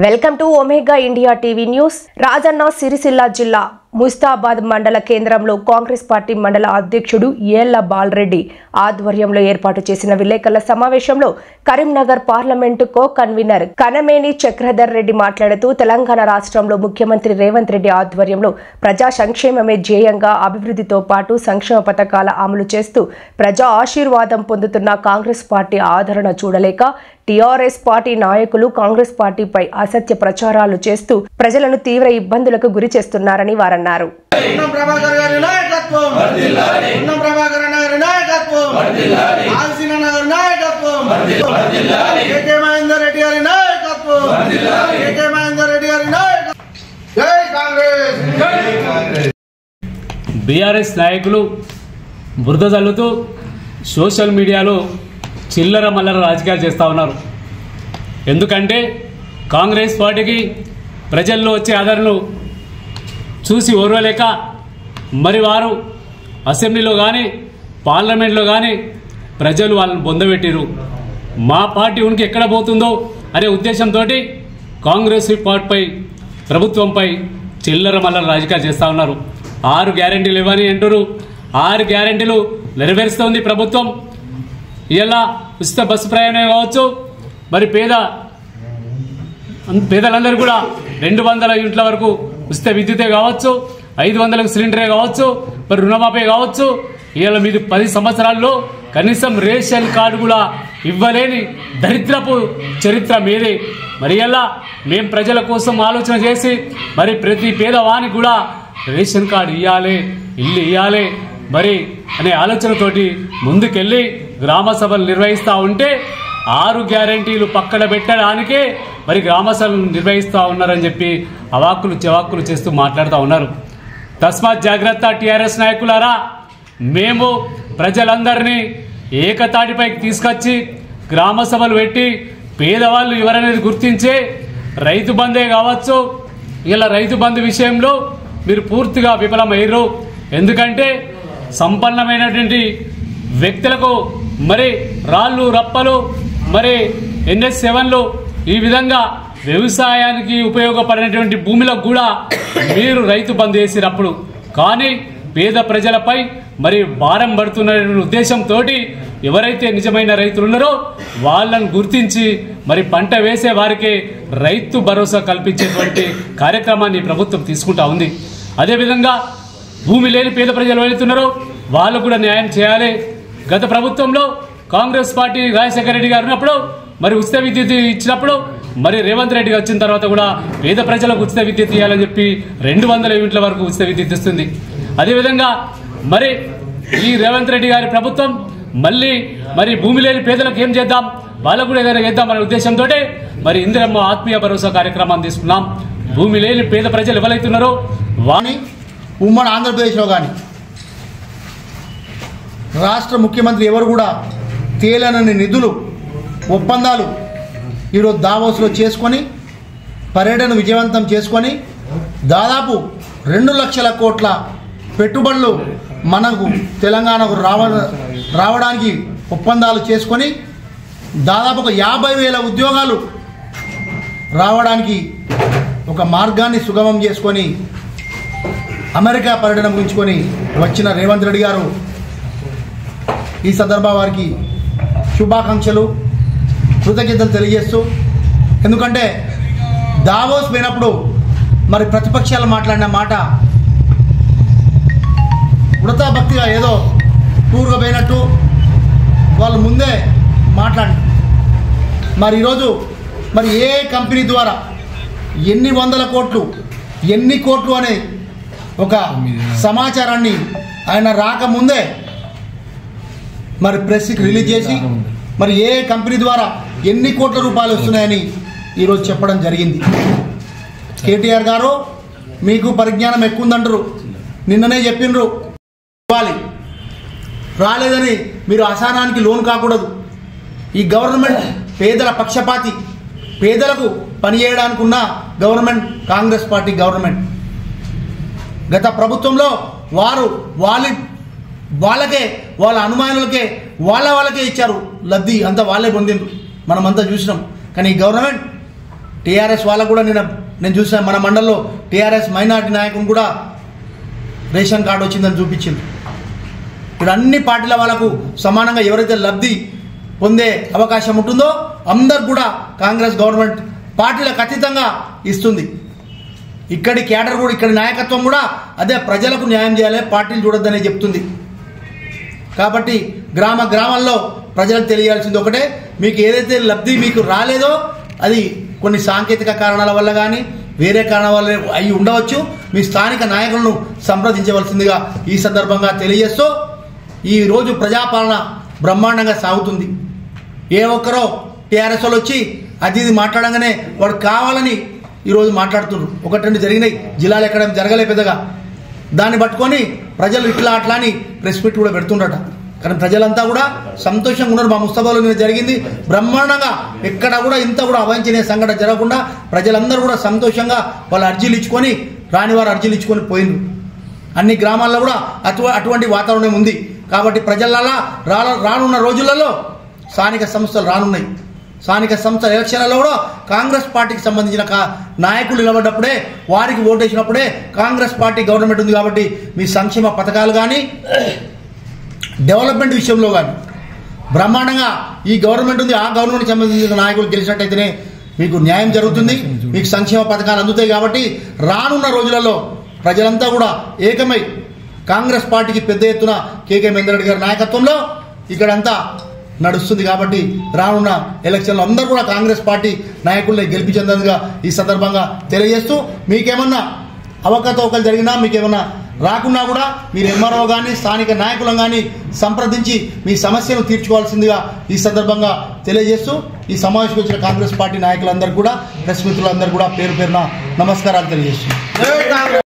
Welcome to omega India TV news. Rajanna Sircilla జిల్లా ముస్తాబాద్ మండల కేంద్రంలో కాంగ్రెస్ పార్టీ మండల అధ్యక్షుడు ఏళ్ల బాలరెడ్డి ఆధ్వర్యంలో ఏర్పాటు చేసిన విలేకరుల సమావేశంలో Karimnagar parliament co convener Kanameni Chakradhar Reddy మాట్లాడుతూ తెలంగాణ రాష్ట్రంలో ముఖ్యమంత్రి రేవంత్ రెడ్డి ఆధ్వర్యంలో ప్రజా సంక్షేమమే ధ్యేయంగా అభివృద్ధితో పాటు సంక్షేమ పథకాల అమలు చేస్తూ ప్రజా ఆశీర్వాదం పొందుతున్న కాంగ్రెస్ పార్టీ ఆదరణ చూడలేక టీఆర్ఎస్ పార్టీ నాయకులు కాంగ్రెస్ పార్టీపై అసత్య ప్రచారాలు చేస్తూ ప్రజలను తీవ్ర ఇబ్బందులకు గురి చేస్తున్నారని వారన్నారు. బీఆర్ఎస్ నాయకులు బురద జల్లుతూ సోషల్ మీడియాలో చిల్లర మల్లర రాజకీయాలు చేస్తూ ఉన్నారు. ఎందుకంటే కాంగ్రెస్ పార్టీకి ప్రజల్లో వచ్చే ఆదరణను చూసి ఓర్వలేక మరి వారు అసెంబ్లీలో కానీ పార్లమెంట్లో కానీ ప్రజలు వాళ్ళని బొందబెట్టిరు. మా పార్టీ ఉనికి ఎక్కడ పోతుందో అనే ఉద్దేశంతో కాంగ్రెస్ పార్టీపై ప్రభుత్వంపై చిల్లర మల్లర రాజకీయాలు చేస్తూ ఉన్నారు. 6 గ్యారెంటీలు ఇవ్వని అంటారు. 6 గ్యారెంటీలు నెరవేరుస్తోంది ప్రభుత్వం. ఇలా ఉచిత బస్సు ప్రయాణమే కావచ్చు, మరి పేదలందరూ కూడా 200 యూనిట్ల వరకు ఉచిత విద్యుతే కావచ్చు, 500లకు సిలిండరే కావచ్చు, మరి రుణమాఫీ కావచ్చు. ఇలా మీరు 10 సంవత్సరాల్లో కనీసం రేషన్ కార్డు కూడా ఇవ్వలేని దరిద్రపు చరిత్ర మీదే. మరి ఇలా మేము ప్రజల కోసం ఆలోచన చేసి మరి ప్రతి పేదవానికి కూడా రేషన్ కార్డు ఇవ్వాలి, ఇల్లు ఇవ్వాలి మరి అనే ఆలోచనతోటి ముందుకెళ్ళి గ్రామ సభలు నిర్వహిస్తూ ఉంటే 6 గ్యారెంటీలు పక్కన పెట్టడానికే మరి గ్రామ సభలు నిర్వహిస్తూ ఉన్నారని చెప్పి అవాక్కులు చెవాక్కులు చేస్తూ మాట్లాడుతూ ఉన్నారు. తస్మాత్ జాగ్రత్త టీఆర్ఎస్ నాయకులారా, మేము ప్రజలందరినీ ఏకతాటిపైకి తీసుకొచ్చి గ్రామ సభలు పెట్టి పేదవాళ్ళు ఎవరనేది గుర్తించే రైతు బంధే కావచ్చు. ఇలా రైతు బంధు విషయంలో మీరు పూర్తిగా విఫలమయ్యారు. ఎందుకంటే సంపన్నమైనటువంటి వ్యక్తులకు మరి రాళ్ళు రప్పలు మరి NS7లు ఈ విధంగా వ్యవసాయానికి ఉపయోగపడినటువంటి భూమిలో కూడా మీరు రైతు బంద్ చేసినప్పుడు కానీ పేద ప్రజలపై మరి భారం పడుతున్న ఉద్దేశంతో ఎవరైతే నిజమైన రైతులు ఉన్నారో వాళ్ళను గుర్తించి మరి పంట వేసే వారికి రైతు భరోసా కల్పించేటువంటి కార్యక్రమాన్ని ప్రభుత్వం తీసుకుంటా ఉంది. అదేవిధంగా భూమి లేని పేద ప్రజలు వెళుతున్నారో వాళ్ళు కూడా న్యాయం చేయాలి. గత ప్రభుత్వంలో కాంగ్రెస్ పార్టీ రాజశేఖర రెడ్డి గారు ఉన్నప్పుడు మరి ఉచిత విద్యుత్ ఇచ్చినప్పుడు మరి రేవంత్ రెడ్డి వచ్చిన తర్వాత కూడా పేద ప్రజలకు ఉచిత విద్యుత్ ఇవ్వాలని చెప్పి 200 యూనిట్ల వరకు ఉచిత విద్యుత్ ఇస్తుంది. అదేవిధంగా మరి ఈ రేవంత్ రెడ్డి గారి ప్రభుత్వం మళ్ళీ మరి భూమి లేని పేదలకు ఏం చేద్దాం, వాళ్ళకు కూడా ఏదైనా చేద్దాం అనే ఉద్దేశంతో మరి ఇందిరమ్మ ఆత్మీయ భరోసా కార్యక్రమాన్ని తీసుకున్నాం. భూమి లేని పేద ప్రజలు ఎవరైతున్నారో వాణి ఉమ్మడి ఆంధ్రప్రదేశ్లో కానీ రాష్ట్ర ముఖ్యమంత్రి ఎవరు కూడా తేలనని నిధులు ఒప్పందాలు ఈరోజు దావోస్లో చేసుకొని పర్యటన విజయవంతం చేసుకొని దాదాపు 2 లక్షల కోట్ల పెట్టుబడులు మనకు తెలంగాణకు రావడానికి ఒప్పందాలు చేసుకొని దాదాపు ఒక 50,000 ఉద్యోగాలు రావడానికి ఒక మార్గాన్ని సుగమం చేసుకొని అమెరికా పర్యటన ముగించుకొని వచ్చిన రేవంత్ రెడ్డి గారు ఈ సందర్భంగా వారికి శుభాకాంక్షలు కృతజ్ఞతలు తెలియజేస్తూ, ఎందుకంటే దావోస్ పోయినప్పుడు మరి ప్రతిపక్షాలు మాట్లాడిన మాట వృథా భక్తిగా ఏదో టూర్గా పోయినట్టు వాళ్ళు ముందే మాట్లాడి మరి ఈరోజు మరి ఏ కంపెనీ ద్వారా ఎన్ని వందల కోట్లు ఎన్ని కోట్లు అనే ఒక సమాచారాన్ని ఆయన రాకముందే మరి ప్రెస్కి రిలీజ్ చేసి మరి ఏ కంపెనీ ద్వారా ఎన్ని కోట్ల రూపాయలు వస్తున్నాయని ఈరోజు చెప్పడం జరిగింది. కేటీఆర్ గారు మీకు పరిజ్ఞానం ఎక్కువ ఉందంటారు, నిన్ననే చెప్పినరు ఇవ్వాలి, రాలేదని మీరు అసహనానికి లోన్ కాకూడదు. ఈ గవర్నమెంట్ పేదల పక్షపాతి, పేదలకు పనిచేయడానికి ఉన్న గవర్నమెంట్ కాంగ్రెస్ పార్టీ గవర్నమెంట్. గత ప్రభుత్వంలో వాళ్ళకే వాళ్ళ అనుమానులకే వాళ్ళకే ఇచ్చారు లబ్ధి, అంతా వాళ్ళే పొందిండ్రు, మనమంతా చూసినాం. కానీ ఈ గవర్నమెంట్ టీఆర్ఎస్ వాళ్ళకు కూడా నేను చూసాను, మన మండలంలో టీఆర్ఎస్ మైనార్టీ నాయకుని కూడా రేషన్ కార్డు వచ్చిందని చూపించింది. ఇప్పుడు అన్ని పార్టీల వాళ్ళకు సమానంగా ఎవరైతే లబ్ధి పొందే అవకాశం ఉంటుందో అందరు కూడా కాంగ్రెస్ గవర్నమెంట్ పార్టీలకు అతీతంగా ఇస్తుంది. ఇక్కడి క్యాడర్ కూడా, ఇక్కడి నాయకత్వం కూడా అదే ప్రజలకు న్యాయం చేయాలి, పార్టీలు చూడొద్దని చెప్తుంది. కాబట్టి గ్రామాల్లో ప్రజలకు తెలియాల్సింది ఒకటే, మీకు ఏదైతే లబ్ధి మీకు రాలేదో అది కొన్ని సాంకేతిక కారణాల వల్ల కానీ వేరే కారణాల వల్ల అయి ఉండవచ్చు. మీ స్థానిక నాయకులను సంప్రదించవలసిందిగా ఈ సందర్భంగా తెలియజేస్తూ, ఈరోజు ప్రజాపాలన బ్రహ్మాండంగా సాగుతుంది. ఏ ఒక్కరో టీఆర్ఎస్ వాళ్ళు వచ్చి అది ఇది మాట్లాడంగానే వాడు కావాలని ఈరోజు మాట్లాడుతున్నారు. ఒకటి రెండు జరిగినాయి, జిల్లాలు ఎక్కడ జరగలే పెద్దగా, దాన్ని పట్టుకొని ప్రజలు ఇట్లా అట్లా అని ప్రెస్ మీట్ కూడా పెడుతుండట. కానీ ప్రజలంతా కూడా సంతోషంగా ఉన్నారు. మా ముస్తాబాలో నిన్న జరిగింది బ్రహ్మాండంగా, ఎక్కడ కూడా ఇంత కూడా అవాంఛనీయ సంఘటన జరగకుండా ప్రజలందరూ కూడా సంతోషంగా వాళ్ళ అర్జీలు ఇచ్చుకొని రానివారు అర్జీలు ఇచ్చుకొని పోయిండ్రు. అన్ని గ్రామాల్లో కూడా అటువంటి వాతావరణం ఉంది. కాబట్టి ప్రజలలో రానున్న రోజులలో స్థానిక సంస్థలు రానున్నాయి. స్థానిక సంస్థల ఎలక్షన్లలో కూడా కాంగ్రెస్ పార్టీకి సంబంధించిన నాయకులు నిలబడ్డప్పుడే, వారికి ఓటేసినప్పుడే కాంగ్రెస్ పార్టీ గవర్నమెంట్ ఉంది. కాబట్టి మీ సంక్షేమ పథకాలు కానీ డెవలప్మెంట్ విషయంలో కానీ బ్రహ్మాండంగా ఈ గవర్నమెంట్ ఉంది. ఆ గవర్నమెంట్కి సంబంధించిన నాయకులు గెలిచినట్టయితేనే మీకు న్యాయం జరుగుతుంది, మీకు సంక్షేమ పథకాలు అందుతాయి. కాబట్టి రానున్న రోజులలో ప్రజలంతా కూడా ఏకమై కాంగ్రెస్ పార్టీకి పెద్ద ఎత్తున కేకే మహేందర్ రెడ్డి గారి నాయకత్వంలో ఇక్కడంతా నడుస్తుంది. కాబట్టి రానున్న ఎలక్షన్లో అందరూ కూడా కాంగ్రెస్ పార్టీ నాయకుల్ని గెలిపించేందుగా ఈ సందర్భంగా తెలియజేస్తూ, మీకేమన్నా అవకతవకలు జరిగినా, మీకేమన్నా రాకున్నా కూడా మీరు ఎంఆర్ఓ కానీ స్థానిక నాయకులను కానీ సంప్రదించి మీ సమస్యను తీర్చుకోవాల్సిందిగా ఈ సందర్భంగా తెలియజేస్తూ, ఈ సమావేశంకి వచ్చిన కాంగ్రెస్ పార్టీ నాయకులందరూ కూడా, ప్రెస్ మిత్రులందరూ కూడా పేరు పేరున నమస్కారాలు తెలియజేస్తున్నాను.